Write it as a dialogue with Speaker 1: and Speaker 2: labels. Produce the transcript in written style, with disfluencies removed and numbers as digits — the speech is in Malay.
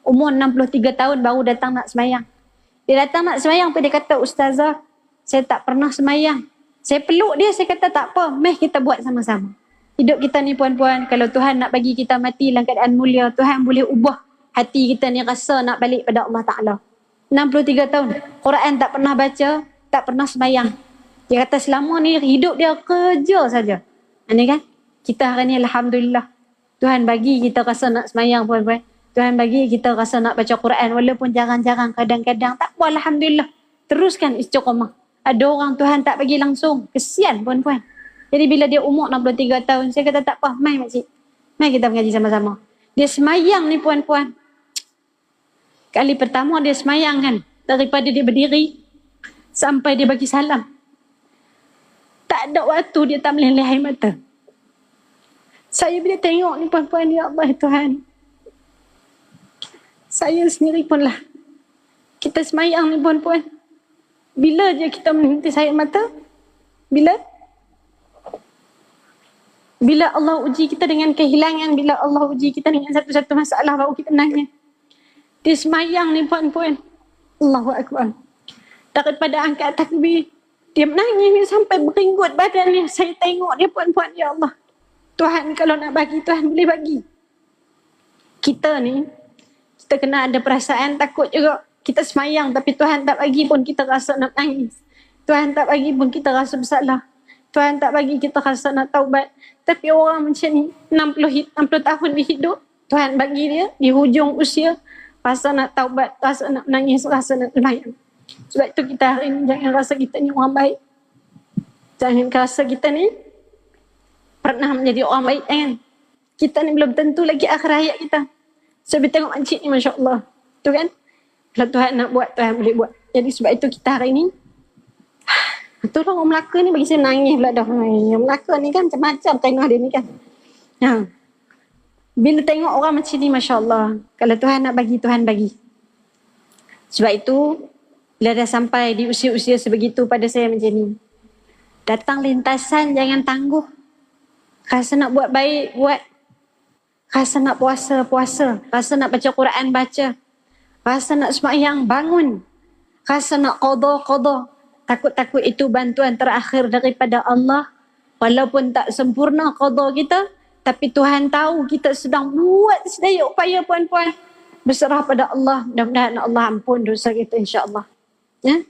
Speaker 1: Umur 63 tahun baru datang nak semayang. Dia datang nak semayang, dia kata, "Ustazah, saya tak pernah semayang." Saya peluk dia, saya kata, "Tak apa, meh kita buat sama-sama." Hidup kita ni puan-puan, kalau Tuhan nak bagi kita mati dalam keadaan mulia, Tuhan boleh ubah hati kita ni rasa nak balik pada Allah Ta'ala. 63 tahun, Quran tak pernah baca, tak pernah semayang. Dia kata selama ni hidup dia kerja saja. Ini kan, kita hari ni Alhamdulillah, Tuhan bagi kita rasa nak semayang puan-puan. Tuhan bagi kita rasa nak baca Quran, walaupun jarang-jarang, kadang-kadang, tak apa, Alhamdulillah. Teruskan istiqamah. Ada orang Tuhan tak bagi langsung, kesian puan-puan. Jadi bila dia umur 63 tahun, saya kata tak apa, mai makcik, mai kita mengaji sama-sama. Dia semayang ni puan-puan. Kali pertama dia semayang kan, daripada dia berdiri sampai dia bagi salam, tak ada waktu dia tak meleleh air mata. Saya bila tengok ni puan-puan, ya Allah Tuhan, saya sendiri pun lah, kita semayang ni puan-puan, bila je kita menitis air mata, bila Allah uji kita dengan kehilangan, bila Allah uji kita dengan satu-satu masalah, baru kita menangis. Dia semayang ni puan-puan, Allahu Akbar, daripada angkat takbir, dia menangis sampai beringgut badannya. Saya tengok dia puan-puan, ya Allah, Tuhan kalau nak bagi, Tuhan boleh bagi. Kita ni, kita kena ada perasaan takut juga. Kita semayang tapi Tuhan tak bagi pun kita rasa nak nangis. Tuhan tak bagi pun kita rasa bersalah. Tuhan tak bagi kita rasa nak taubat. Tapi orang macam ni, 60 tahun dia hidup, Tuhan bagi dia di hujung usia, rasa nak taubat, rasa nak menangis, rasa nak semayang. Sebab itu kita hari ni jangan rasa kita ni orang baik. Jangan rasa kita ni pernah menjadi orang baik, kan? Kita ni belum tentu lagi akhir hayat kita. Sebab tengok makcik ni, Masya Allah. Tu kan? Kalau Tuhan nak buat, Tuhan boleh buat. Jadi sebab itu kita hari ni, tu lah orang Melaka ni bagi saya nangis pula dah. Orang Melaka ni kan macam-macam tengah dia ni kan. Bila tengok orang macam ni, Masya Allah, kalau Tuhan nak bagi, Tuhan bagi. Sebab itu, bila dah sampai di usia-usia sebegitu pada saya macam ni, datang lintasan jangan tangguh. Rasa nak buat baik, buat. Rasa nak puasa, puasa. Rasa nak baca Quran, baca. Rasa nak sembahyang, bangun. Rasa nak qada. Takut-takut itu bantuan terakhir daripada Allah. Walaupun tak sempurna qada kita, tapi Tuhan tahu kita sedang buat sedaya upaya puan-puan. Berserah pada Allah. Mudah-mudahan Allah ampun dosa kita, insya-Allah. Ya?